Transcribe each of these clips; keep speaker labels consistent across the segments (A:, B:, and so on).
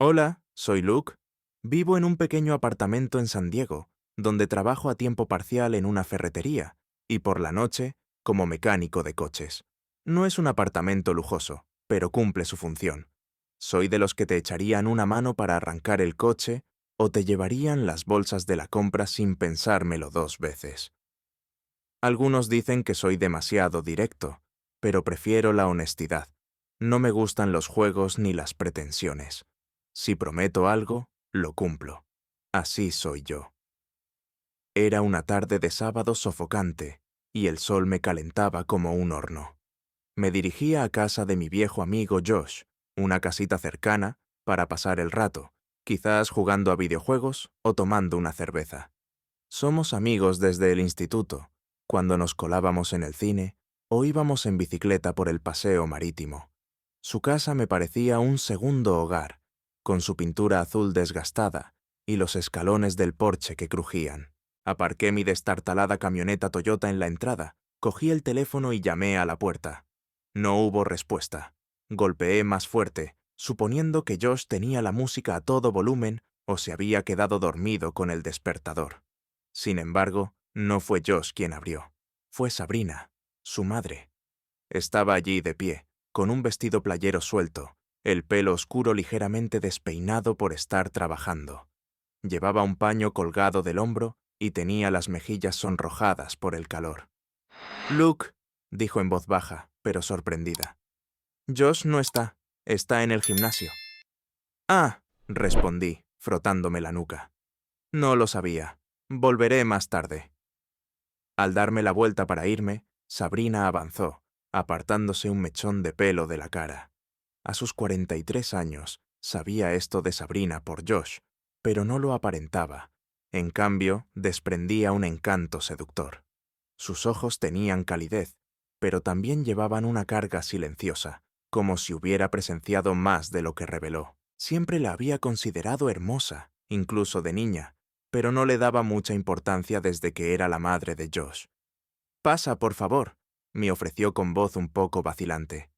A: Hola, soy Luke. Vivo en un pequeño apartamento en San Diego, donde trabajo a tiempo parcial en una ferretería y por la noche como mecánico de coches. No es un apartamento lujoso, pero cumple su función. Soy de los que te echarían una mano para arrancar el coche o te llevarían las bolsas de la compra sin pensármelo dos veces. Algunos dicen que soy demasiado directo, pero prefiero la honestidad. No me gustan los juegos ni las pretensiones. Si prometo algo, lo cumplo. Así soy yo. Era una tarde de sábado sofocante, y el sol me calentaba como un horno. Me dirigía a casa de mi viejo amigo Josh, una casita cercana, para pasar el rato, quizás jugando a videojuegos o tomando una cerveza. Somos amigos desde el instituto, cuando nos colábamos en el cine o íbamos en bicicleta por el paseo marítimo. Su casa me parecía un segundo hogar, con su pintura azul desgastada y los escalones del porche que crujían. Aparqué mi destartalada camioneta Toyota en la entrada, cogí el teléfono y llamé a la puerta. No hubo respuesta. Golpeé más fuerte, suponiendo que Josh tenía la música a todo volumen o se había quedado dormido con el despertador. Sin embargo, no fue Josh quien abrió. Fue Sabrina, su madre. Estaba allí de pie, con un vestido playero suelto, el pelo oscuro ligeramente despeinado por estar trabajando. Llevaba un paño colgado del hombro y tenía las mejillas sonrojadas por el calor. «Luke», dijo en voz baja, pero sorprendida. «Josh no está en el gimnasio». «Ah», respondí, frotándome la nuca. «No lo sabía. Volveré más tarde». Al darme la vuelta para irme, Sabrina avanzó, apartándose un mechón de pelo de la cara. A sus 43 años, sabía esto de Sabrina por Josh, pero no lo aparentaba. En cambio, desprendía un encanto seductor. Sus ojos tenían calidez, pero también llevaban una carga silenciosa, como si hubiera presenciado más de lo que reveló. Siempre la había considerado hermosa, incluso de niña, pero no le daba mucha importancia desde que era la madre de Josh. «Pasa, por favor», me ofreció con voz un poco vacilante.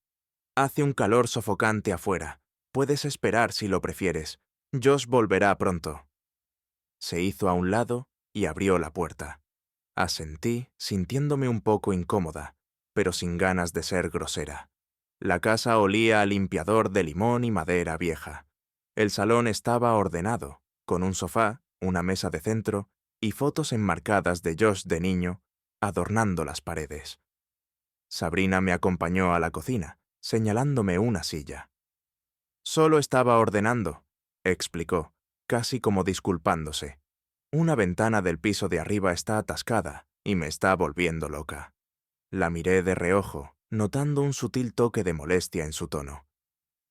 A: «Hace un calor sofocante afuera. Puedes esperar si lo prefieres. Josh volverá pronto». Se hizo a un lado y abrió la puerta. Asentí, sintiéndome un poco incómoda, pero sin ganas de ser grosera. La casa olía a limpiador de limón y madera vieja. El salón estaba ordenado, con un sofá, una mesa de centro y fotos enmarcadas de Josh de niño adornando las paredes. Sabrina me acompañó a la cocina, señalándome una silla. «Solo estaba ordenando», explicó, casi como disculpándose. «Una ventana del piso de arriba está atascada y me está volviendo loca». La miré de reojo, notando un sutil toque de molestia en su tono.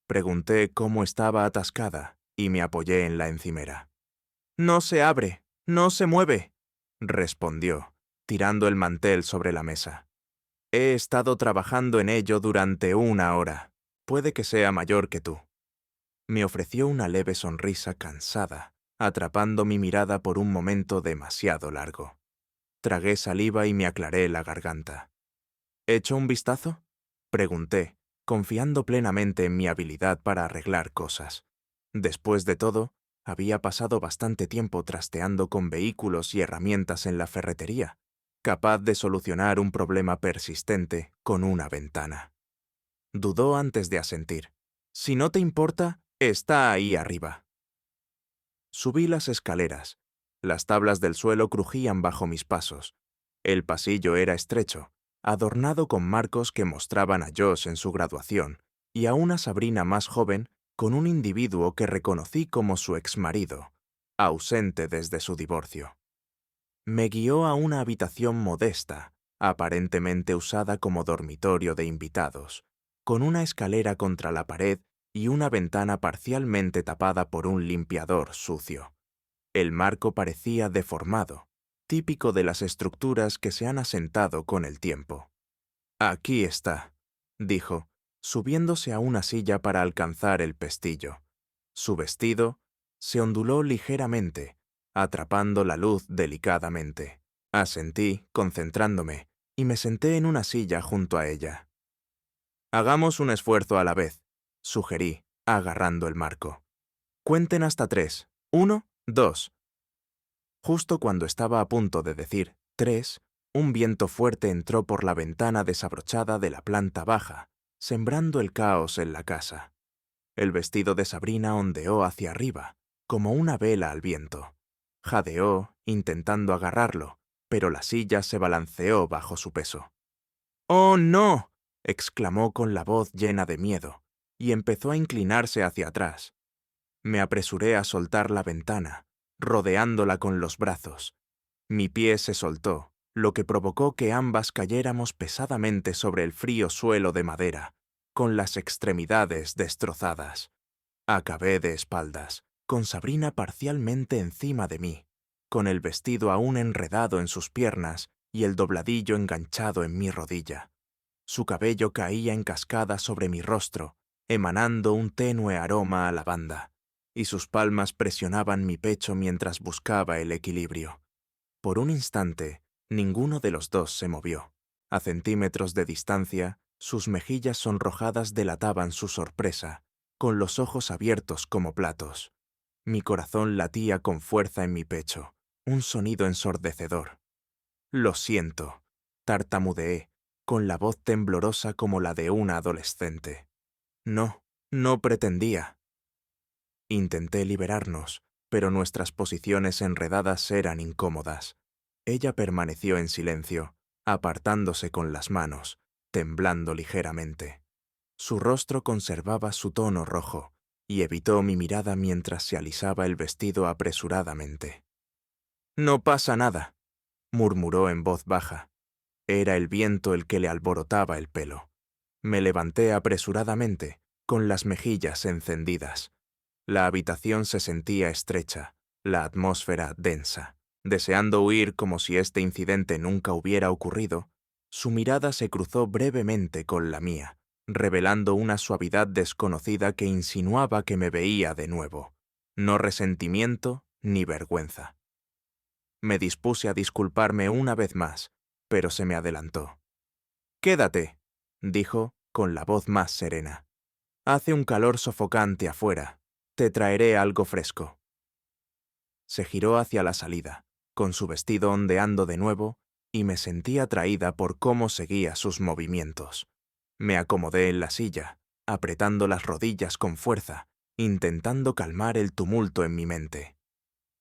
A: Pregunté cómo estaba atascada y me apoyé en la encimera. «No se abre, no se mueve», respondió, tirando el mantel sobre la mesa. «He estado trabajando en ello durante 1 hora. Puede que sea mayor que tú». Me ofreció una leve sonrisa cansada, atrapando mi mirada por un momento demasiado largo. Tragué saliva y me aclaré la garganta. «¿Echo un vistazo?», pregunté, confiando plenamente en mi habilidad para arreglar cosas. Después de todo, había pasado bastante tiempo trasteando con vehículos y herramientas en la ferretería, capaz de solucionar un problema persistente con una ventana. Dudó antes de asentir. «Si no te importa, está ahí arriba». Subí las escaleras. Las tablas del suelo crujían bajo mis pasos. El pasillo era estrecho, adornado con marcos que mostraban a Josh en su graduación y a una Sabrina más joven con un individuo que reconocí como su exmarido, ausente desde su divorcio. Me guió a una habitación modesta, aparentemente usada como dormitorio de invitados, con una escalera contra la pared y una ventana parcialmente tapada por un limpiador sucio. El marco parecía deformado, típico de las estructuras que se han asentado con el tiempo. «Aquí está», dijo, subiéndose a una silla para alcanzar el pestillo. Su vestido se onduló ligeramente, atrapando la luz delicadamente. Asentí, concentrándome, y me senté en una silla junto a ella. «Hagamos un esfuerzo a la vez», sugerí, agarrando el marco. Cuenten hasta 3. 1, 2. Justo cuando estaba a punto de decir 3, un viento fuerte entró por la ventana desabrochada de la planta baja, sembrando el caos en la casa. El vestido de Sabrina ondeó hacia arriba, como una vela al viento. Jadeó, intentando agarrarlo, pero la silla se balanceó bajo su peso. ¡Oh, no!, exclamó con la voz llena de miedo, y empezó a inclinarse hacia atrás. Me apresuré a soltar la ventana, rodeándola con los brazos. Mi pie se soltó, lo que provocó que ambas cayéramos pesadamente sobre el frío suelo de madera, con las extremidades destrozadas. Acabé de espaldas, con Sabrina parcialmente encima de mí, con el vestido aún enredado en sus piernas y el dobladillo enganchado en mi rodilla. Su cabello caía en cascada sobre mi rostro, emanando un tenue aroma a lavanda, y sus palmas presionaban mi pecho mientras buscaba el equilibrio. Por un instante, ninguno de los dos se movió. A centímetros de distancia, sus mejillas sonrojadas delataban su sorpresa, con los ojos abiertos como platos. Mi corazón latía con fuerza en mi pecho, un sonido ensordecedor. «Lo siento», tartamudeé, con la voz temblorosa como la de una adolescente. No pretendía. Intenté liberarnos, pero nuestras posiciones enredadas eran incómodas. Ella permaneció en silencio, apartándose con las manos, temblando ligeramente. Su rostro conservaba su tono rojo, y evitó mi mirada mientras se alisaba el vestido apresuradamente. «No pasa nada», murmuró en voz baja. Era el viento el que le alborotaba el pelo. Me levanté apresuradamente, con las mejillas encendidas. La habitación se sentía estrecha, la atmósfera densa. Deseando huir como si este incidente nunca hubiera ocurrido, su mirada se cruzó brevemente con la mía, revelando una suavidad desconocida que insinuaba que me veía de nuevo. No resentimiento ni vergüenza. Me dispuse a disculparme una vez más, pero se me adelantó. «Quédate», dijo, con la voz más serena. «Hace un calor sofocante afuera. Te traeré algo fresco». Se giró hacia la salida, con su vestido ondeando de nuevo, y me sentí atraída por cómo seguía sus movimientos. Me acomodé en la silla, apretando las rodillas con fuerza, intentando calmar el tumulto en mi mente.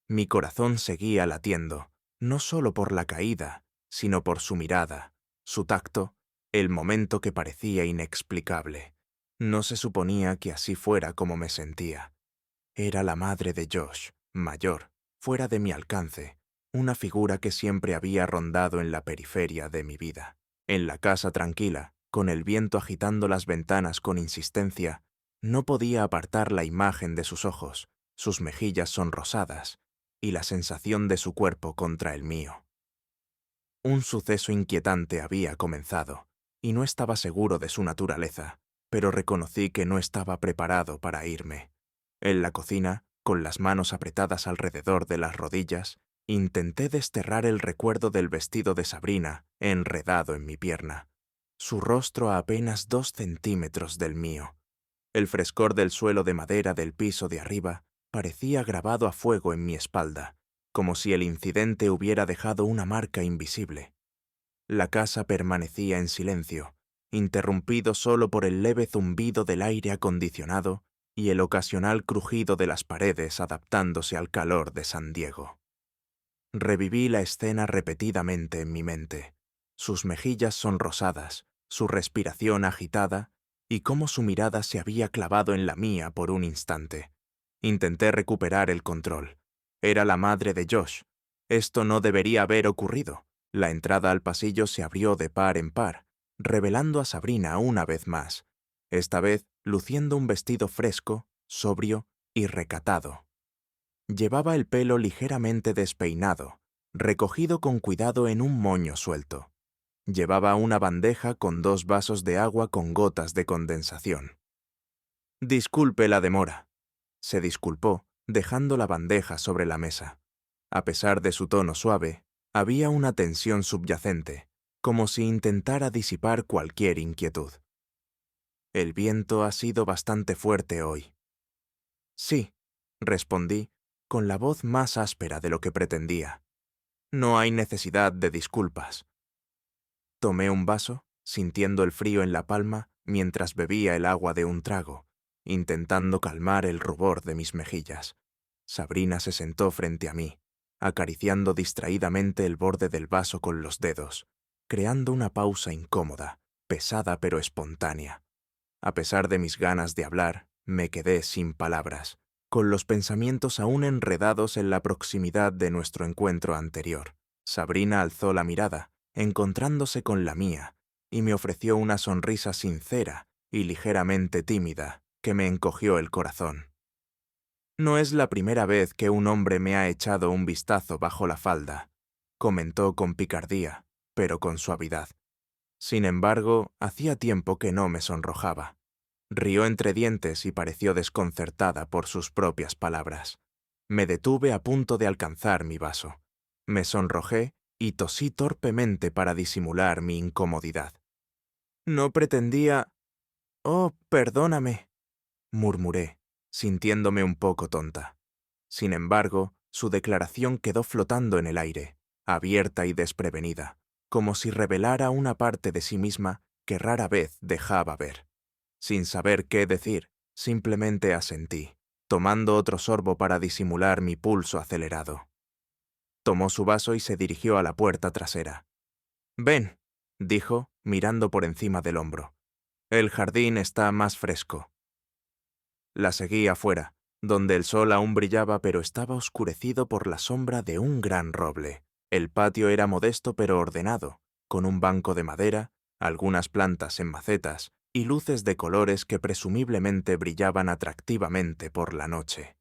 A: Mi corazón seguía latiendo, no solo por la caída, sino por su mirada, su tacto, el momento que parecía inexplicable. No se suponía que así fuera como me sentía. Era la madre de Josh, mayor, fuera de mi alcance, una figura que siempre había rondado en la periferia de mi vida. En la casa tranquila, con el viento agitando las ventanas con insistencia, no podía apartar la imagen de sus ojos, sus mejillas sonrosadas, y la sensación de su cuerpo contra el mío. Un suceso inquietante había comenzado, y no estaba seguro de su naturaleza, pero reconocí que no estaba preparado para irme. En la cocina, con las manos apretadas alrededor de las rodillas, intenté desterrar el recuerdo del vestido de Sabrina enredado en mi pierna, su rostro a apenas 2 centímetros del mío. El frescor del suelo de madera del piso de arriba parecía grabado a fuego en mi espalda, como si el incidente hubiera dejado una marca invisible. La casa permanecía en silencio, interrumpido solo por el leve zumbido del aire acondicionado y el ocasional crujido de las paredes adaptándose al calor de San Diego. Reviví la escena repetidamente en mi mente, sus mejillas sonrosadas, su respiración agitada y cómo su mirada se había clavado en la mía por un instante. Intenté recuperar el control. Era la madre de Josh. Esto no debería haber ocurrido. La entrada al pasillo se abrió de par en par, revelando a Sabrina una vez más, esta vez luciendo un vestido fresco, sobrio y recatado. Llevaba el pelo ligeramente despeinado, recogido con cuidado en un moño suelto. Llevaba una bandeja con 2 vasos de agua con gotas de condensación. «Disculpe la demora», se disculpó, dejando la bandeja sobre la mesa. A pesar de su tono suave, había una tensión subyacente, como si intentara disipar cualquier inquietud. «El viento ha sido bastante fuerte hoy». «Sí», respondí, con la voz más áspera de lo que pretendía. No hay necesidad de disculpas. Tomé un vaso, sintiendo el frío en la palma mientras bebía el agua de un trago, intentando calmar el rubor de mis mejillas. Sabrina se sentó frente a mí, acariciando distraídamente el borde del vaso con los dedos, creando una pausa incómoda, pesada pero espontánea. A pesar de mis ganas de hablar, me quedé sin palabras, con los pensamientos aún enredados en la proximidad de nuestro encuentro anterior. Sabrina alzó la mirada, encontrándose con la mía, y me ofreció una sonrisa sincera y ligeramente tímida que me encogió el corazón. No es la primera vez que un hombre me ha echado un vistazo bajo la falda, comentó con picardía, pero con suavidad. Sin embargo, hacía tiempo que no me sonrojaba. Rió entre dientes y pareció desconcertada por sus propias palabras. Me detuve a punto de alcanzar mi vaso. Me sonrojé y tosí torpemente para disimular mi incomodidad. No pretendía... Oh, perdóname, murmuré, sintiéndome un poco tonta. Sin embargo, su declaración quedó flotando en el aire, abierta y desprevenida, como si revelara una parte de sí misma que rara vez dejaba ver. Sin saber qué decir, simplemente asentí, tomando otro sorbo para disimular mi pulso acelerado. Tomó su vaso y se dirigió a la puerta trasera. «Ven», dijo, mirando por encima del hombro. «El jardín está más fresco». La seguí afuera, donde el sol aún brillaba pero estaba oscurecido por la sombra de un gran roble. El patio era modesto pero ordenado, con un banco de madera, algunas plantas en macetas y luces de colores que presumiblemente brillaban atractivamente por la noche.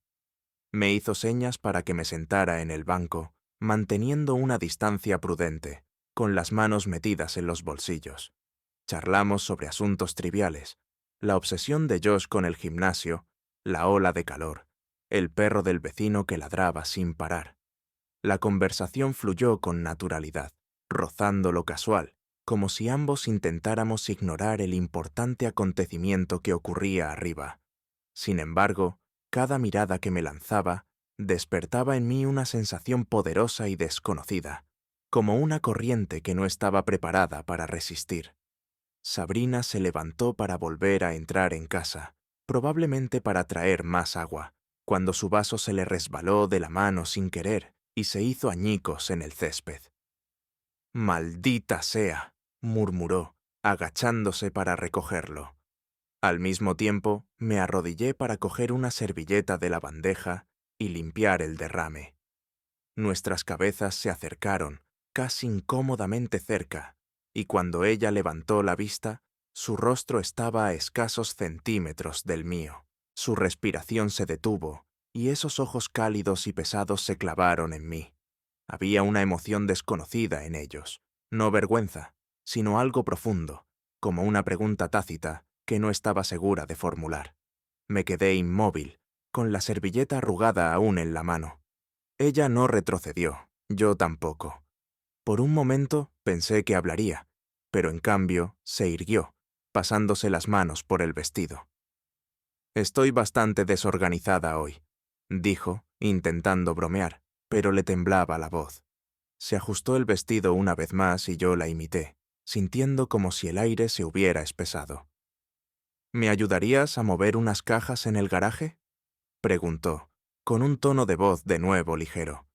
A: Me hizo señas para que me sentara en el banco, manteniendo una distancia prudente, con las manos metidas en los bolsillos. Charlamos sobre asuntos triviales, la obsesión de Josh con el gimnasio, la ola de calor, el perro del vecino que ladraba sin parar. La conversación fluyó con naturalidad, rozando lo casual, como si ambos intentáramos ignorar el importante acontecimiento que ocurría arriba. Sin embargo, cada mirada que me lanzaba despertaba en mí una sensación poderosa y desconocida, como una corriente que no estaba preparada para resistir. Sabrina se levantó para volver a entrar en casa, probablemente para traer más agua, cuando su vaso se le resbaló de la mano sin querer y se hizo añicos en el césped. «Maldita sea», murmuró, agachándose para recogerlo. Al mismo tiempo, me arrodillé para coger una servilleta de la bandeja y limpiar el derrame. Nuestras cabezas se acercaron, casi incómodamente cerca, y cuando ella levantó la vista, su rostro estaba a escasos centímetros del mío. Su respiración se detuvo, y esos ojos cálidos y pesados se clavaron en mí. Había una emoción desconocida en ellos, no vergüenza, sino algo profundo, como una pregunta tácita que no estaba segura de formular. Me quedé inmóvil, con la servilleta arrugada aún en la mano. Ella no retrocedió, yo tampoco. Por un momento pensé que hablaría, pero en cambio se irguió, pasándose las manos por el vestido. «Estoy bastante desorganizada hoy», dijo, intentando bromear, pero le temblaba la voz. Se ajustó el vestido una vez más y yo la imité, sintiendo como si el aire se hubiera espesado. «¿Me ayudarías a mover unas cajas en el garaje?», preguntó, con un tono de voz de nuevo ligero.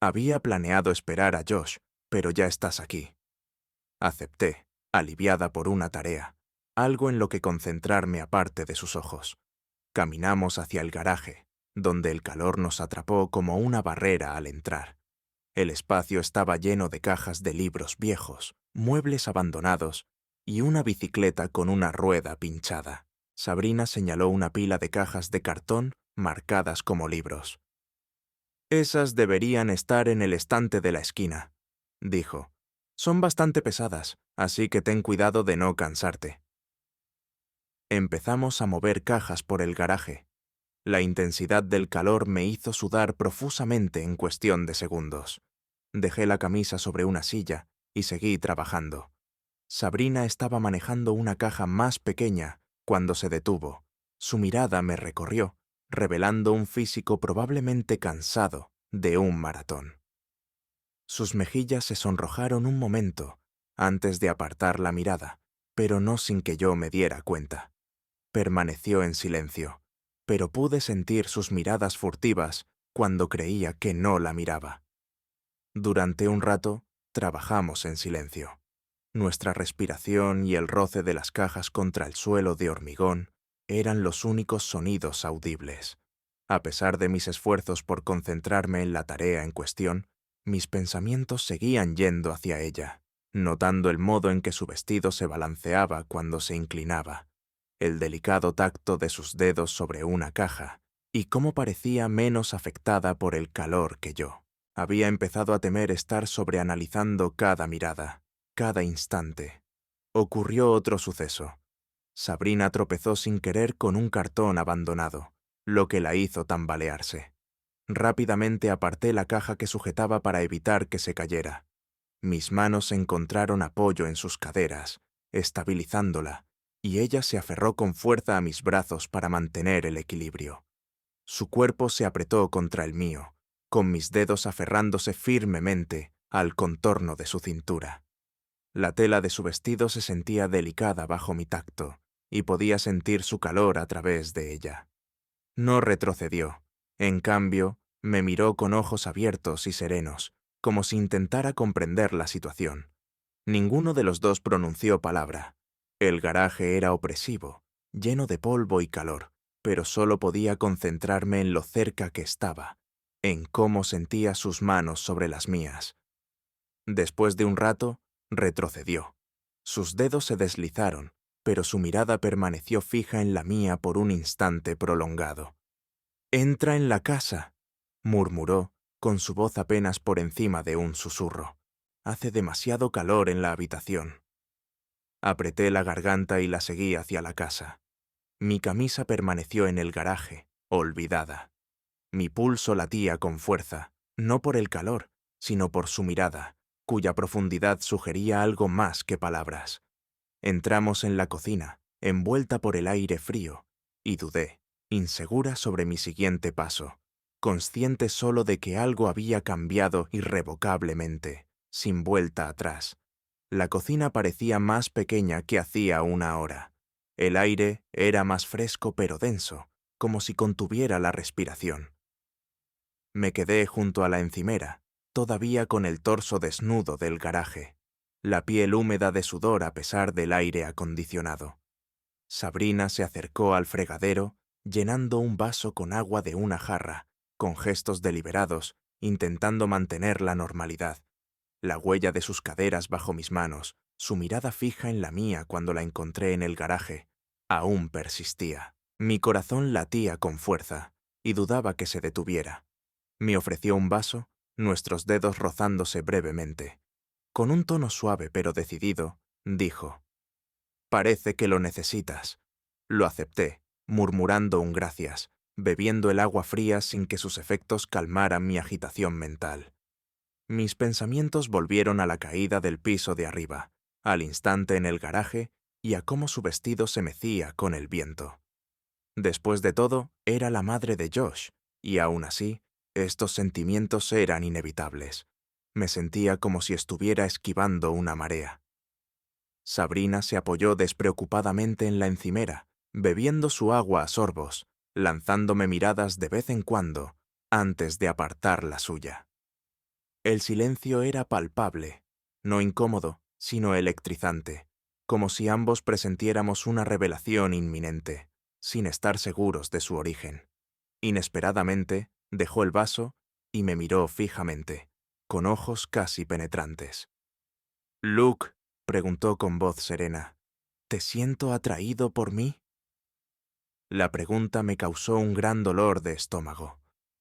A: Había planeado esperar a Josh, pero ya estás aquí. Acepté, aliviada por una tarea, algo en lo que concentrarme aparte de sus ojos. Caminamos hacia el garaje, donde el calor nos atrapó como una barrera al entrar. El espacio estaba lleno de cajas de libros viejos, muebles abandonados y una bicicleta con una rueda pinchada. Sabrina señaló una pila de cajas de cartón marcadas como libros. «Esas deberían estar en el estante de la esquina», dijo. «Son bastante pesadas, así que ten cuidado de no cansarte». Empezamos a mover cajas por el garaje. La intensidad del calor me hizo sudar profusamente en cuestión de segundos. Dejé la camisa sobre una silla y seguí trabajando. Sabrina estaba manejando una caja más pequeña cuando se detuvo. Su mirada me recorrió revelando un físico probablemente cansado de un maratón. Sus mejillas se sonrojaron un momento antes de apartar la mirada, pero no sin que yo me diera cuenta. Permaneció en silencio, pero pude sentir sus miradas furtivas cuando creía que no la miraba. Durante un rato, trabajamos en silencio. Nuestra respiración y el roce de las cajas contra el suelo de hormigón eran los únicos sonidos audibles. A pesar de mis esfuerzos por concentrarme en la tarea en cuestión, mis pensamientos seguían yendo hacia ella, notando el modo en que su vestido se balanceaba cuando se inclinaba, el delicado tacto de sus dedos sobre una caja, y cómo parecía menos afectada por el calor que yo. Había empezado a temer estar sobreanalizando cada mirada, cada instante. Ocurrió otro suceso. Sabrina tropezó sin querer con un cartón abandonado, lo que la hizo tambalearse. Rápidamente aparté la caja que sujetaba para evitar que se cayera. Mis manos encontraron apoyo en sus caderas, estabilizándola, y ella se aferró con fuerza a mis brazos para mantener el equilibrio. Su cuerpo se apretó contra el mío, con mis dedos aferrándose firmemente al contorno de su cintura. La tela de su vestido se sentía delicada bajo mi tacto, y podía sentir su calor a través de ella. No retrocedió. En cambio, me miró con ojos abiertos y serenos, como si intentara comprender la situación. Ninguno de los dos pronunció palabra. El garaje era opresivo, lleno de polvo y calor, pero solo podía concentrarme en lo cerca que estaba, en cómo sentía sus manos sobre las mías. Después de un rato, retrocedió. Sus dedos se deslizaron, pero su mirada permaneció fija en la mía por un instante prolongado. «Entra en la casa», murmuró, con su voz apenas por encima de un susurro. «Hace demasiado calor en la habitación». Apreté la garganta y la seguí hacia la casa. Mi camisa permaneció en el garaje, olvidada. Mi pulso latía con fuerza, no por el calor, sino por su mirada, cuya profundidad sugería algo más que palabras. Entramos en la cocina, envuelta por el aire frío, y dudé, insegura sobre mi siguiente paso, consciente solo de que algo había cambiado irrevocablemente, sin vuelta atrás. La cocina parecía más pequeña que hacía una hora. El aire era más fresco pero denso, como si contuviera la respiración. Me quedé junto a la encimera, todavía con el torso desnudo del garaje, la piel húmeda de sudor a pesar del aire acondicionado. Sabrina se acercó al fregadero, llenando un vaso con agua de una jarra, con gestos deliberados, intentando mantener la normalidad. La huella de sus caderas bajo mis manos, su mirada fija en la mía cuando la encontré en el garaje, aún persistía. Mi corazón latía con fuerza, y dudaba que se detuviera. Me ofreció un vaso, nuestros dedos rozándose brevemente. Con un tono suave pero decidido, dijo: «Parece que lo necesitas». Lo acepté, murmurando un gracias, bebiendo el agua fría sin que sus efectos calmaran mi agitación mental. Mis pensamientos volvieron a la caída del piso de arriba, al instante en el garaje y a cómo su vestido se mecía con el viento. Después de todo, era la madre de Josh, y aún así, estos sentimientos eran inevitables. Me sentía como si estuviera esquivando una marea. Sabrina se apoyó despreocupadamente en la encimera, bebiendo su agua a sorbos, lanzándome miradas de vez en cuando, antes de apartar la suya. El silencio era palpable, no incómodo, sino electrizante, como si ambos presentiéramos una revelación inminente, sin estar seguros de su origen. Inesperadamente, dejó el vaso y me miró fijamente, con ojos casi penetrantes. «Luke», preguntó con voz serena, «¿te siento atraído por mí?» La pregunta me causó un gran dolor de estómago.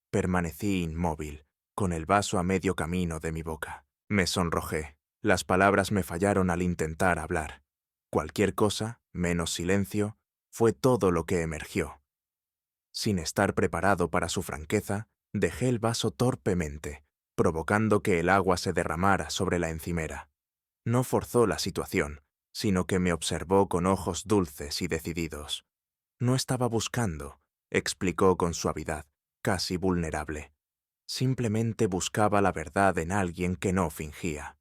A: Permanecí inmóvil, con el vaso a medio camino de mi boca. Me sonrojé. Las palabras me fallaron al intentar hablar. Cualquier cosa, menos silencio, fue todo lo que emergió. Sin estar preparado para su franqueza, dejé el vaso torpemente, provocando que el agua se derramara sobre la encimera. No forzó la situación, sino que me observó con ojos dulces y decididos. No estaba buscando, explicó con suavidad, casi vulnerable. Simplemente buscaba la verdad en alguien que no fingía.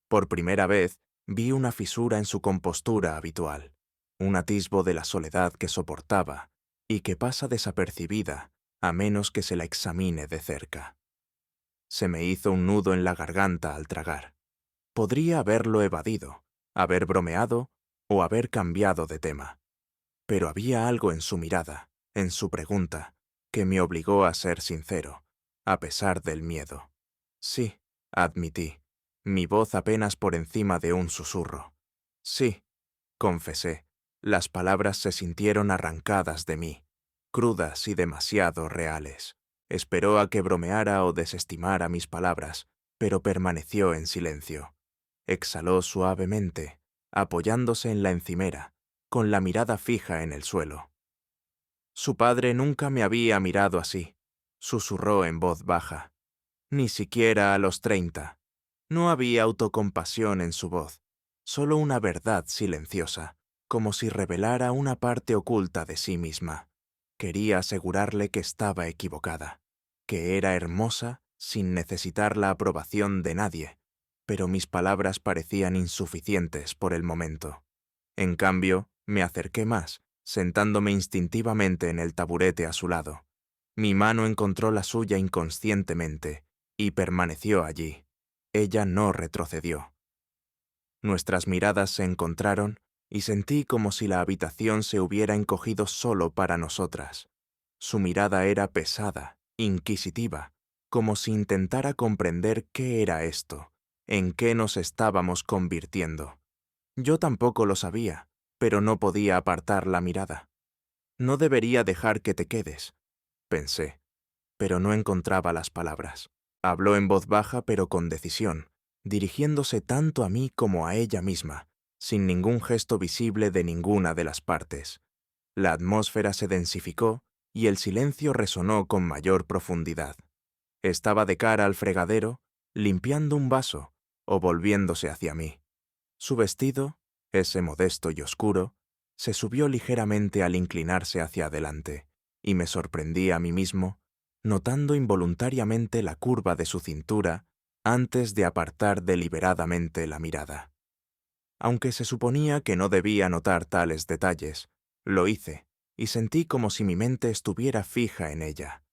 A: Por primera vez, vi una fisura en su compostura habitual, un atisbo de la soledad que soportaba y que pasa desapercibida a menos que se la examine de cerca. Se me hizo un nudo en la garganta al tragar. Podría haberlo evadido, haber bromeado o haber cambiado de tema. Pero había algo en su mirada, en su pregunta, que me obligó a ser sincero, a pesar del miedo. Sí, admití, mi voz apenas por encima de un susurro. Sí, confesé, las palabras se sintieron arrancadas de mí, crudas y demasiado reales. Esperó a que bromeara o desestimara mis palabras, pero permaneció en silencio. Exhaló suavemente, apoyándose en la encimera, con la mirada fija en el suelo. Su padre nunca me había mirado así, susurró en voz baja. Ni siquiera a los 30. No había autocompasión en su voz, solo una verdad silenciosa, como si revelara una parte oculta de sí misma. Quería asegurarle que estaba equivocada, que era hermosa sin necesitar la aprobación de nadie, pero mis palabras parecían insuficientes por el momento. En cambio, me acerqué más, sentándome instintivamente en el taburete a su lado. Mi mano encontró la suya inconscientemente y permaneció allí. Ella no retrocedió. Nuestras miradas se encontraron y sentí como si la habitación se hubiera encogido solo para nosotras. Su mirada era pesada, inquisitiva, como si intentara comprender qué era esto, en qué nos estábamos convirtiendo. Yo tampoco lo sabía, pero no podía apartar la mirada. No debería dejar que te quedes, pensé, pero no encontraba las palabras. Habló en voz baja pero con decisión, dirigiéndose tanto a mí como a ella misma, sin ningún gesto visible de ninguna de las partes. La atmósfera se densificó y el silencio resonó con mayor profundidad. Estaba de cara al fregadero, limpiando un vaso o volviéndose hacia mí. Su vestido, ese modesto y oscuro, se subió ligeramente al inclinarse hacia adelante, y me sorprendí a mí mismo, notando involuntariamente la curva de su cintura antes de apartar deliberadamente la mirada. Aunque se suponía que no debía notar tales detalles, lo hice, y sentí como si mi mente estuviera fija en ella.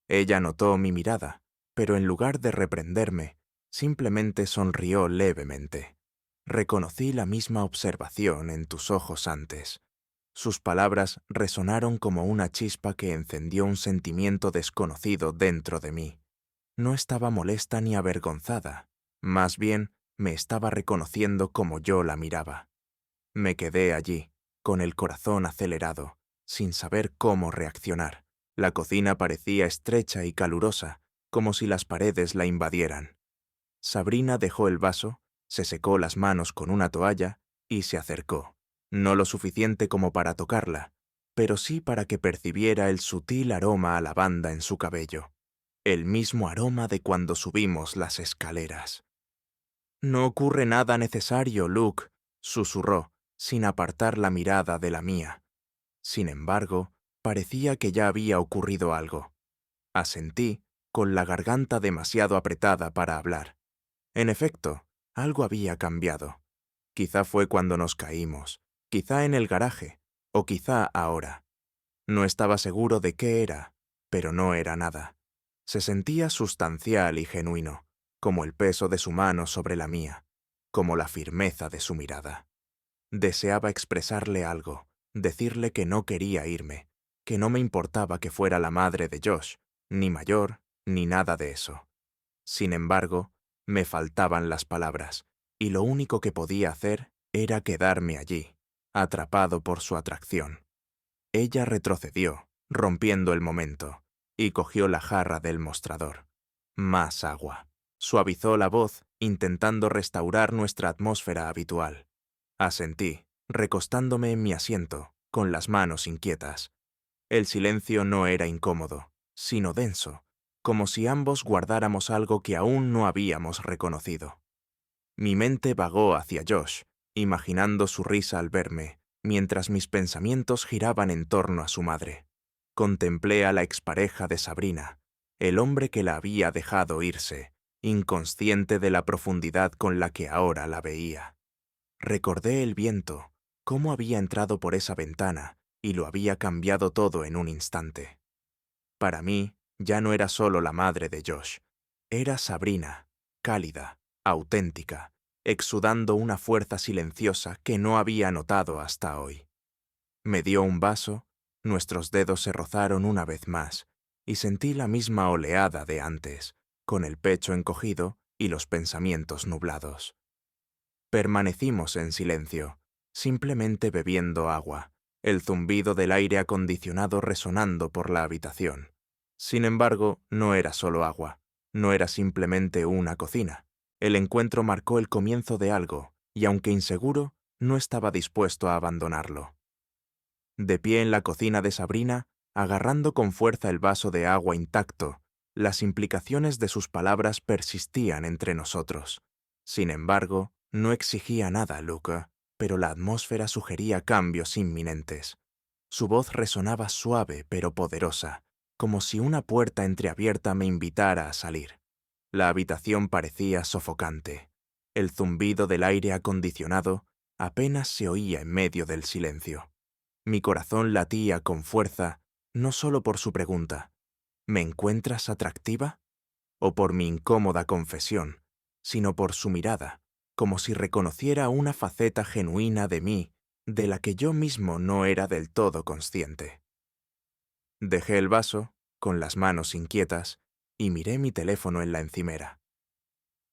A: Ella notó mi mirada, pero en lugar de reprenderme, simplemente sonrió levemente. Reconocí la misma observación en tus ojos antes. Sus palabras resonaron como una chispa que encendió un sentimiento desconocido dentro de mí. No estaba molesta ni avergonzada, más bien me estaba reconociendo como yo la miraba. Me quedé allí, con el corazón acelerado, sin saber cómo reaccionar. La cocina parecía estrecha y calurosa, como si las paredes la invadieran. Sabrina dejó el vaso, se secó las manos con una toalla y se acercó, no lo suficiente como para tocarla, pero sí para que percibiera el sutil aroma a lavanda en su cabello, el mismo aroma de cuando subimos las escaleras. «No ocurre nada necesario, Luke», susurró, sin apartar la mirada de la mía. Sin embargo, parecía que ya había ocurrido algo. Asentí, con la garganta demasiado apretada para hablar. En efecto, algo había cambiado. Quizá fue cuando nos caímos, quizá en el garaje, o quizá ahora. No estaba seguro de qué era, pero no era nada. Se sentía sustancial y genuino, como el peso de su mano sobre la mía, como la firmeza de su mirada. Deseaba expresarle algo, decirle que no quería irme, que no me importaba que fuera la madre de Josh, ni mayor, ni nada de eso. Sin embargo, me faltaban las palabras, y lo único que podía hacer era quedarme allí, atrapado por su atracción. Ella retrocedió, rompiendo el momento, y cogió la jarra del mostrador. Más agua. Suavizó la voz, intentando restaurar nuestra atmósfera habitual. Asentí, recostándome en mi asiento, con las manos inquietas. El silencio no era incómodo, sino denso, como si ambos guardáramos algo que aún no habíamos reconocido. Mi mente vagó hacia Josh, imaginando su risa al verme, mientras mis pensamientos giraban en torno a su madre. Contemplé a la expareja de Sabrina, el hombre que la había dejado irse, inconsciente de la profundidad con la que ahora la veía. Recordé el viento, cómo había entrado por esa ventana y lo había cambiado todo en un instante. Para mí, ya no era solo la madre de Josh, era Sabrina, cálida, auténtica, exudando una fuerza silenciosa que no había notado hasta hoy. Me dio un vaso, nuestros dedos se rozaron una vez más, y sentí la misma oleada de antes, con el pecho encogido y los pensamientos nublados. Permanecimos en silencio, simplemente bebiendo agua, el zumbido del aire acondicionado resonando por la habitación. Sin embargo, no era solo agua, no era simplemente una cocina. El encuentro marcó el comienzo de algo, y aunque inseguro, no estaba dispuesto a abandonarlo. De pie en la cocina de Sabrina, agarrando con fuerza el vaso de agua intacto, las implicaciones de sus palabras persistían entre nosotros. Sin embargo, no exigía nada, Luca, pero la atmósfera sugería cambios inminentes. Su voz resonaba suave pero poderosa, como si una puerta entreabierta me invitara a salir. La habitación parecía sofocante. El zumbido del aire acondicionado apenas se oía en medio del silencio. Mi corazón latía con fuerza, no solo por su pregunta, ¿me encuentras atractiva? O por mi incómoda confesión, sino por su mirada, como si reconociera una faceta genuina de mí, de la que yo mismo no era del todo consciente. Dejé el vaso, con las manos inquietas, y miré mi teléfono en la encimera.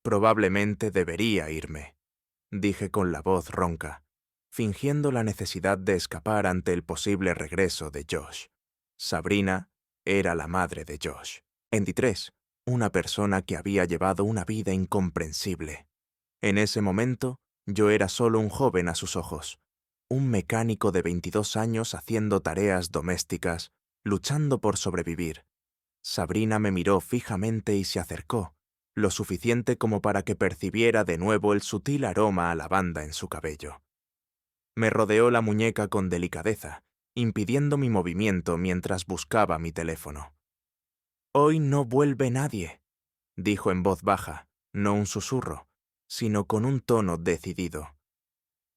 A: Probablemente debería irme, dije con la voz ronca, fingiendo la necesidad de escapar ante el posible regreso de Josh. Sabrina era la madre de Josh. 23, una persona que había llevado una vida incomprensible. En ese momento, yo era solo un joven a sus ojos, un mecánico de 22 años haciendo tareas domésticas, luchando por sobrevivir. Sabrina me miró fijamente y se acercó, lo suficiente como para que percibiera de nuevo el sutil aroma a lavanda en su cabello. Me rodeó la muñeca con delicadeza, impidiendo mi movimiento mientras buscaba mi teléfono. «Hoy no vuelve nadie», dijo en voz baja, no un susurro, sino con un tono decidido.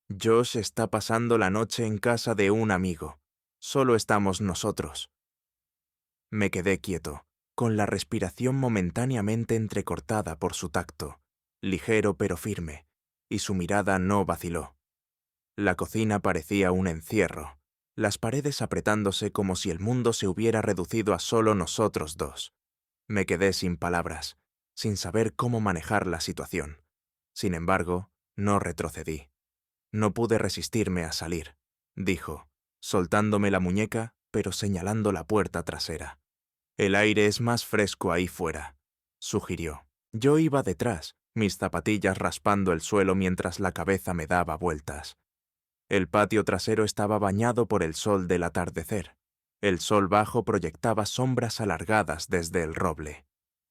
A: «Josh está pasando la noche en casa de un amigo. Solo estamos nosotros». Me quedé quieto, con la respiración momentáneamente entrecortada por su tacto, ligero pero firme, y su mirada no vaciló. La cocina parecía un encierro, las paredes apretándose como si el mundo se hubiera reducido a solo nosotros dos. Me quedé sin palabras, sin saber cómo manejar la situación. Sin embargo, no retrocedí. No pude resistirme a salir, dijo, soltándome la muñeca, pero señalando la puerta trasera. El aire es más fresco ahí fuera, sugirió. Yo iba detrás, mis zapatillas raspando el suelo mientras la cabeza me daba vueltas. El patio trasero estaba bañado por el sol del atardecer. El sol bajo proyectaba sombras alargadas desde el roble.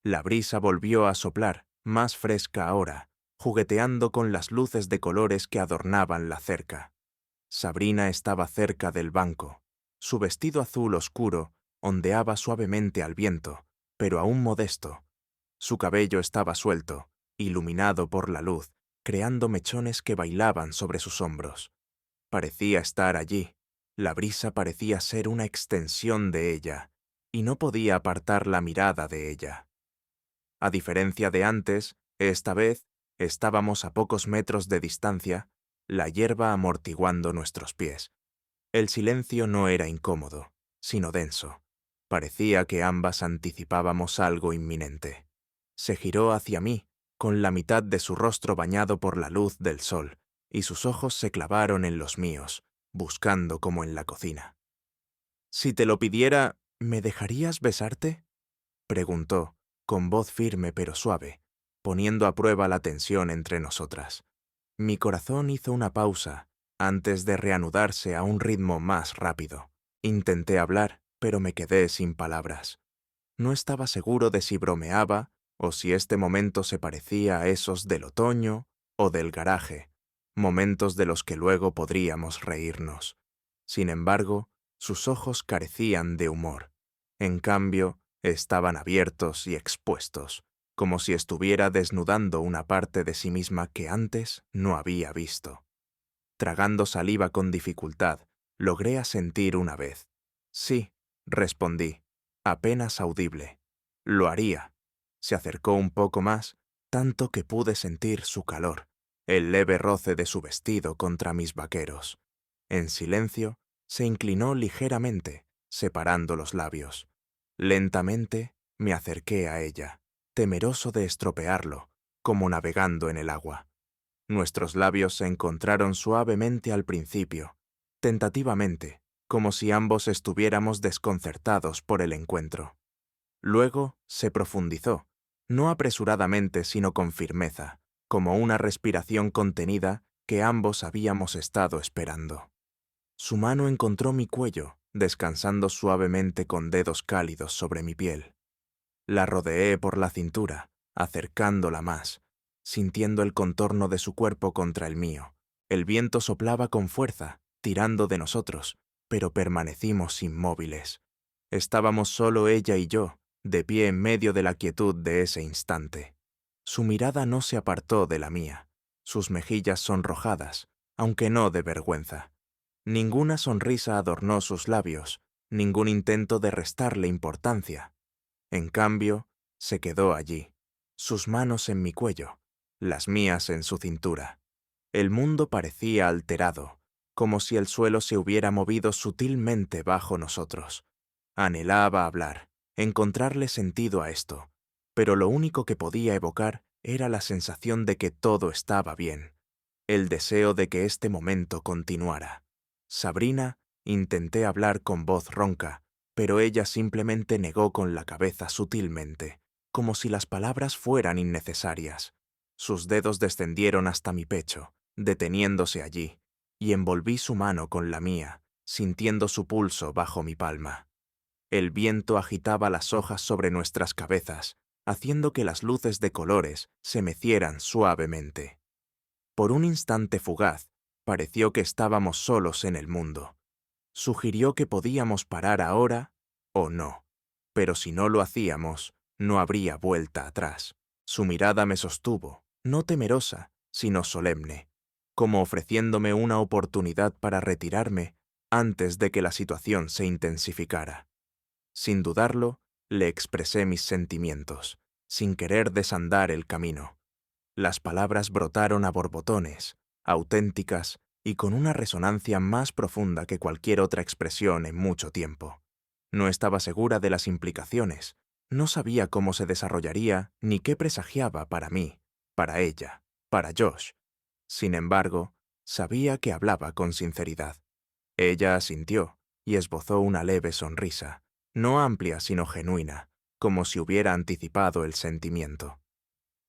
A: La brisa volvió a soplar, más fresca ahora, jugueteando con las luces de colores que adornaban la cerca. Sabrina estaba cerca del banco. Su vestido azul oscuro ondeaba suavemente al viento, pero aún modesto. Su cabello estaba suelto, iluminado por la luz, creando mechones que bailaban sobre sus hombros. Parecía estar allí, la brisa parecía ser una extensión de ella, y no podía apartar la mirada de ella. A diferencia de antes, esta vez estábamos a pocos metros de distancia, la hierba amortiguando nuestros pies. El silencio no era incómodo, sino denso. Parecía que ambas anticipábamos algo inminente. Se giró hacia mí, con la mitad de su rostro bañado por la luz del sol, y sus ojos se clavaron en los míos, buscando como en la cocina. «Si te lo pidiera, ¿me dejarías besarte?», preguntó, con voz firme pero suave, poniendo a prueba la tensión entre nosotras. Mi corazón hizo una pausa antes de reanudarse a un ritmo más rápido. Intenté hablar, pero me quedé sin palabras. No estaba seguro de si bromeaba o si este momento se parecía a esos del otoño o del garaje, momentos de los que luego podríamos reírnos. Sin embargo, Sus ojos carecían de humor. En cambio, estaban abiertos y expuestos, como si estuviera desnudando una parte de sí misma que antes no había visto. Tragando saliva con dificultad, logré asentir una vez. Sí, respondí, apenas audible. Lo haría. Se acercó un poco más, tanto que pude sentir su calor, el leve roce de su vestido contra mis vaqueros. En silencio, se inclinó ligeramente, separando los labios. Lentamente me acerqué a ella, temeroso de estropearlo, como navegando en el agua. Nuestros labios se encontraron suavemente al principio, tentativamente, como si ambos estuviéramos desconcertados por el encuentro. Luego se profundizó, no apresuradamente sino con firmeza, como una respiración contenida que ambos habíamos estado esperando. Su mano encontró mi cuello, descansando suavemente con dedos cálidos sobre mi piel. La rodeé por la cintura, acercándola más, sintiendo el contorno de su cuerpo contra el mío. El viento soplaba con fuerza, tirando de nosotros, pero permanecimos inmóviles. Estábamos solo ella y yo, de pie en medio de la quietud de ese instante. Su mirada no se apartó de la mía, sus mejillas sonrojadas, aunque no de vergüenza. Ninguna sonrisa adornó sus labios, ningún intento de restarle importancia. En cambio, se quedó allí, sus manos en mi cuello, las mías en su cintura. El mundo parecía alterado, como si el suelo se hubiera movido sutilmente bajo nosotros. Anhelaba hablar, encontrarle sentido a esto, pero lo único que podía evocar era la sensación de que todo estaba bien, el deseo de que este momento continuara. Sabrina, intenté hablar con voz ronca, pero ella simplemente negó con la cabeza sutilmente, como si las palabras fueran innecesarias. Sus dedos descendieron hasta mi pecho, deteniéndose allí, y envolví su mano con la mía, sintiendo su pulso bajo mi palma. El viento agitaba las hojas sobre nuestras cabezas, haciendo que las luces de colores se mecieran suavemente. Por un instante fugaz, pareció que estábamos solos en el mundo. Sugirió que podíamos parar ahora o no, pero si no lo hacíamos, no habría vuelta atrás. Su mirada me sostuvo, no temerosa, sino solemne, como ofreciéndome una oportunidad para retirarme antes de que la situación se intensificara. Sin dudarlo, le expresé mis sentimientos, sin querer desandar el camino. Las palabras brotaron a borbotones, auténticas y con una resonancia más profunda que cualquier otra expresión en mucho tiempo. No estaba segura de las implicaciones, no sabía cómo se desarrollaría ni qué presagiaba para mí, para ella, para Josh. Sin embargo, sabía que hablaba con sinceridad. Ella asintió y esbozó una leve sonrisa, no amplia sino genuina, como si hubiera anticipado el sentimiento.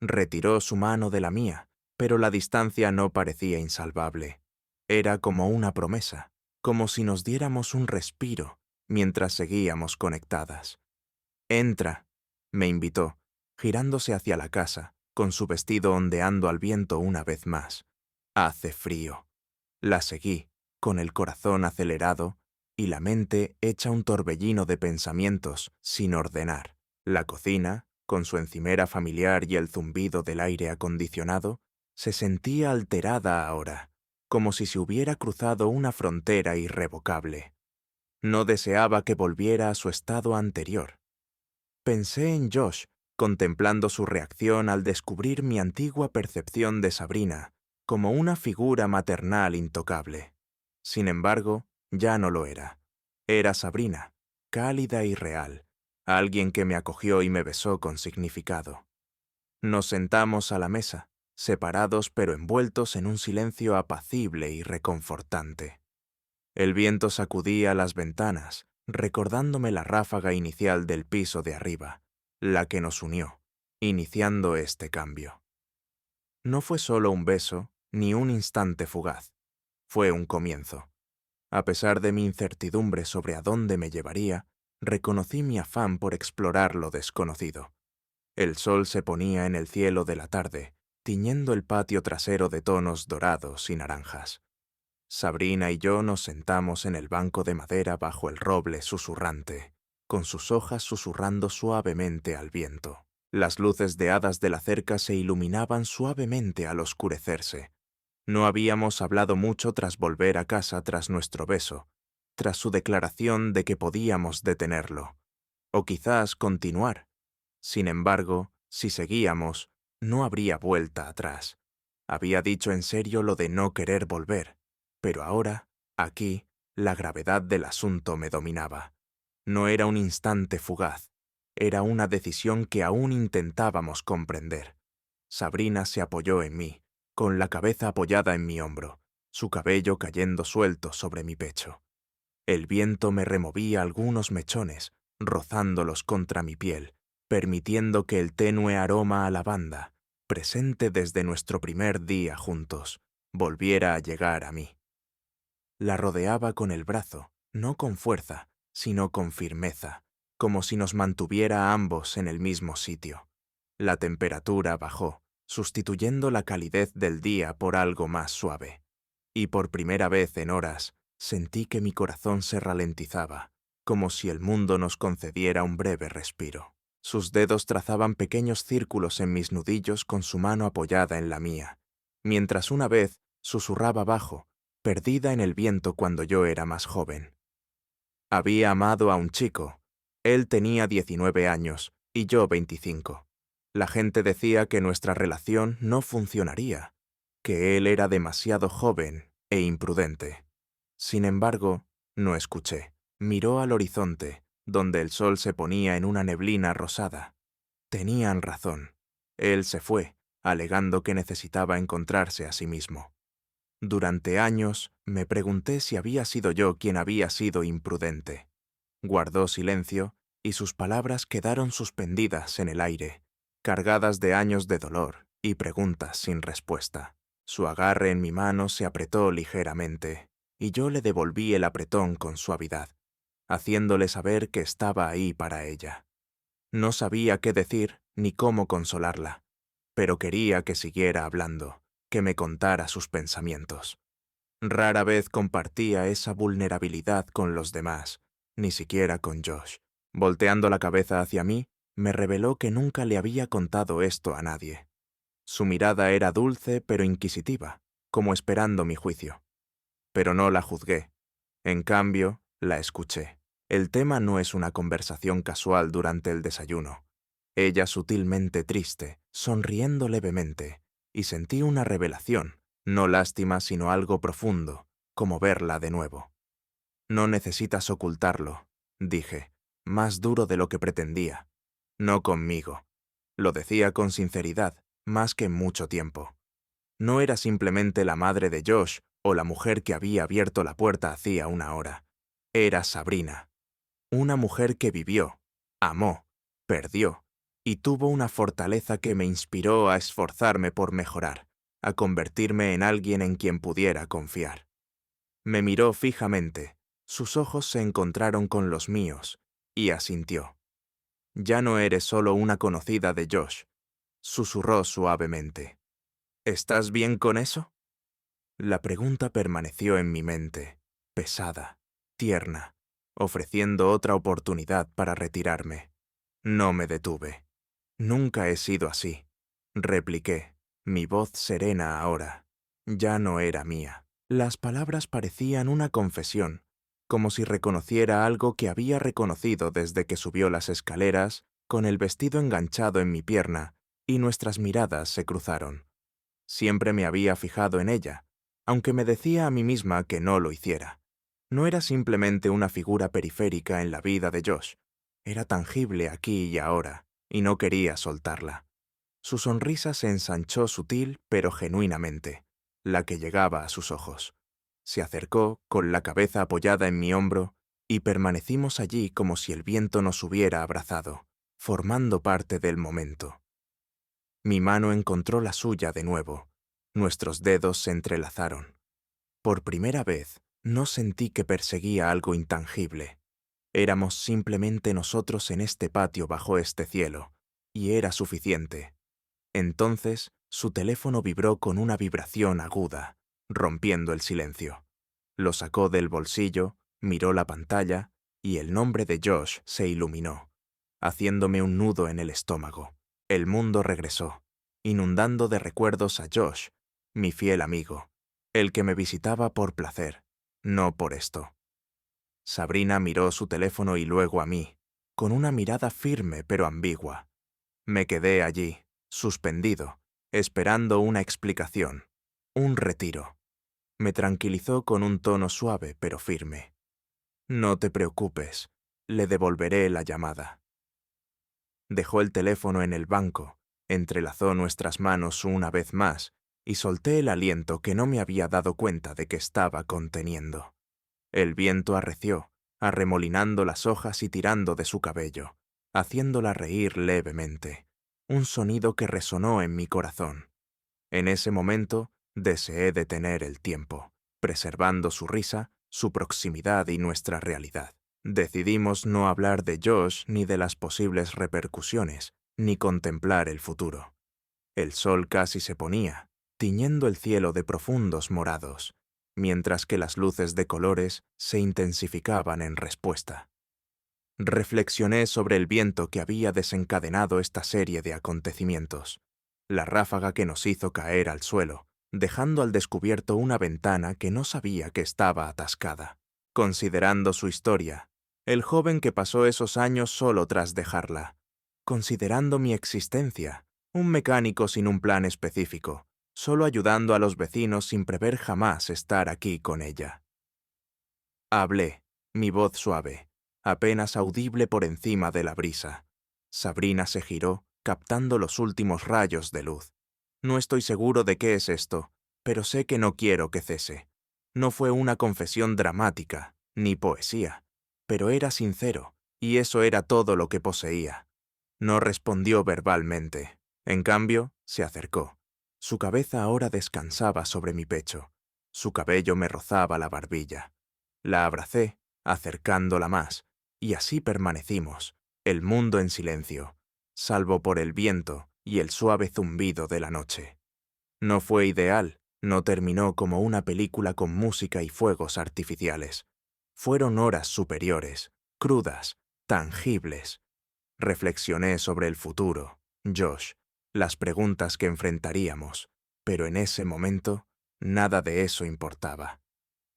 A: Retiró su mano de la mía, pero la distancia no parecía insalvable. Era como una promesa, como si nos diéramos un respiro mientras seguíamos conectadas. «Entra», me invitó, girándose hacia la casa, con su vestido ondeando al viento una vez más. «Hace frío». La seguí, con el corazón acelerado y la mente hecha un torbellino de pensamientos sin ordenar. La cocina, con su encimera familiar y el zumbido del aire acondicionado, se sentía alterada ahora, como si se hubiera cruzado una frontera irrevocable. No deseaba que volviera a su estado anterior. Pensé en Josh, contemplando su reacción al descubrir mi antigua percepción de Sabrina como una figura maternal intocable. Sin embargo, ya no lo era. Era Sabrina, cálida y real, alguien que me acogió y me besó con significado. Nos sentamos a la mesa, separados pero envueltos en un silencio apacible y reconfortante. El viento sacudía las ventanas, recordándome la ráfaga inicial del piso de arriba, la que nos unió, iniciando este cambio. No fue solo un beso, ni un instante fugaz. Fue un comienzo. A pesar de mi incertidumbre sobre a dónde me llevaría, reconocí mi afán por explorar lo desconocido. El sol se ponía en el cielo de la tarde, tiñendo el patio trasero de tonos dorados y naranjas. Sabrina y yo nos sentamos en el banco de madera bajo el roble susurrante, con sus hojas susurrando suavemente al viento. Las luces de hadas de la cerca se iluminaban suavemente al oscurecerse. No habíamos hablado mucho tras volver a casa tras nuestro beso, tras su declaración de que podíamos detenerlo, o quizás continuar. Sin embargo, si seguíamos, no habría vuelta atrás. Había dicho en serio lo de no querer volver, pero ahora, aquí, la gravedad del asunto me dominaba. No era un instante fugaz, era una decisión que aún intentábamos comprender. Sabrina se apoyó en mí, con la cabeza apoyada en mi hombro, su cabello cayendo suelto sobre mi pecho. El viento me removía algunos mechones, rozándolos contra mi piel, permitiendo que el tenue aroma a lavanda, presente desde nuestro primer día juntos, volviera a llegar a mí. La rodeaba con el brazo, no con fuerza, sino con firmeza, como si nos mantuviera a ambos en el mismo sitio. La temperatura bajó, sustituyendo la calidez del día por algo más suave. Y por primera vez en horas, sentí que mi corazón se ralentizaba, como si el mundo nos concediera un breve respiro. Sus dedos trazaban pequeños círculos en mis nudillos con su mano apoyada en la mía, mientras una vez susurraba bajo, perdida en el viento cuando yo era más joven. Había amado a un chico. Él tenía 19 años y yo 25. La gente decía que nuestra relación no funcionaría, que él era demasiado joven e imprudente. Sin embargo, no escuché. Miró al horizonte, donde el sol se ponía en una neblina rosada. Tenían razón. Él se fue, alegando que necesitaba encontrarse a sí mismo. Durante años me pregunté si había sido yo quien había sido imprudente. Guardó silencio y sus palabras quedaron suspendidas en el aire, cargadas de años de dolor y preguntas sin respuesta. Su agarre en mi mano se apretó ligeramente y yo le devolví el apretón con suavidad, haciéndole saber que estaba ahí para ella. No sabía qué decir ni cómo consolarla, pero quería que siguiera hablando, que me contara sus pensamientos. Rara vez compartía esa vulnerabilidad con los demás, ni siquiera con Josh. Volteando la cabeza hacia mí, me reveló que nunca le había contado esto a nadie. Su mirada era dulce pero inquisitiva, como esperando mi juicio. Pero no la juzgué. En cambio, la escuché. El tema no es una conversación casual durante el desayuno. Ella sutilmente triste, sonriendo levemente, y sentí una revelación, no lástima sino algo profundo, como verla de nuevo. No necesitas ocultarlo, dije, más duro de lo que pretendía. No conmigo. Lo decía con sinceridad, más que en mucho tiempo. No era simplemente la madre de Josh o la mujer que había abierto la puerta hacía una hora. Era Sabrina. Una mujer que vivió, amó, perdió, y tuvo una fortaleza que me inspiró a esforzarme por mejorar, a convertirme en alguien en quien pudiera confiar. Me miró fijamente, sus ojos se encontraron con los míos, y asintió. Ya no eres solo una conocida de Josh, susurró suavemente. ¿Estás bien con eso? La pregunta permaneció en mi mente, pesada, tierna, ofreciendo otra oportunidad para retirarme. No me detuve. Nunca he sido así, repliqué, mi voz serena ahora. Ya no era mía. Las palabras parecían una confesión, como si reconociera algo que había reconocido desde que subió las escaleras, con el vestido enganchado en mi pierna, y nuestras miradas se cruzaron. Siempre me había fijado en ella, aunque me decía a mí misma que no lo hiciera. No era simplemente una figura periférica en la vida de Josh, era tangible aquí y ahora, y no quería soltarla. Su sonrisa se ensanchó sutil pero genuinamente, la que llegaba a sus ojos. Se acercó, con la cabeza apoyada en mi hombro, y permanecimos allí como si el viento nos hubiera abrazado, formando parte del momento. Mi mano encontró la suya de nuevo. Nuestros dedos se entrelazaron. Por primera vez, no sentí que perseguía algo intangible. Éramos simplemente nosotros en este patio bajo este cielo, y era suficiente. Entonces, su teléfono vibró con una vibración aguda, rompiendo el silencio. Lo sacó del bolsillo, miró la pantalla y el nombre de Josh se iluminó, haciéndome un nudo en el estómago. El mundo regresó, inundando de recuerdos a Josh, mi fiel amigo, el que me visitaba por placer, no por esto. Sabrina miró su teléfono y luego a mí, con una mirada firme pero ambigua. Me quedé allí, suspendido, esperando una explicación, un retiro. Me tranquilizó con un tono suave pero firme. No te preocupes, le devolveré la llamada. Dejó el teléfono en el banco, entrelazó nuestras manos una vez más y solté el aliento que no me había dado cuenta de que estaba conteniendo. El viento arreció, arremolinando las hojas y tirando de su cabello, haciéndola reír levemente, un sonido que resonó en mi corazón. En ese momento deseé detener el tiempo, preservando su risa, su proximidad y nuestra realidad. Decidimos no hablar de Josh ni de las posibles repercusiones, ni contemplar el futuro. El sol casi se ponía, tiñendo el cielo de profundos morados, mientras que las luces de colores se intensificaban en respuesta. Reflexioné sobre el viento que había desencadenado esta serie de acontecimientos, la ráfaga que nos hizo caer al suelo, dejando al descubierto una ventana que no sabía que estaba atascada. Considerando su historia, el joven que pasó esos años solo tras dejarla, considerando mi existencia, un mecánico sin un plan específico, solo ayudando a los vecinos sin prever jamás estar aquí con ella. Hablé, mi voz suave, apenas audible por encima de la brisa. Sabrina se giró, captando los últimos rayos de luz. No estoy seguro de qué es esto, pero sé que no quiero que cese. No fue una confesión dramática, ni poesía, pero era sincero, y eso era todo lo que poseía. No respondió verbalmente. En cambio, se acercó. Su cabeza ahora descansaba sobre mi pecho. Su cabello me rozaba la barbilla. La abracé, acercándola más, y así permanecimos, el mundo en silencio, salvo por el viento y el suave zumbido de la noche. No fue ideal, no terminó como una película con música y fuegos artificiales. Fueron horas superiores, crudas, tangibles. Reflexioné sobre el futuro, Josh, las preguntas que enfrentaríamos, pero en ese momento nada de eso importaba.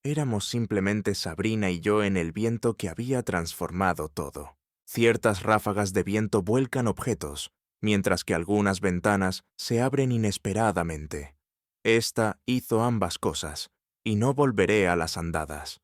A: Éramos simplemente Sabrina y yo en el viento que había transformado todo. Ciertas ráfagas de viento vuelcan objetos, mientras que algunas ventanas se abren inesperadamente. Esta hizo ambas cosas, y no volveré a las andadas.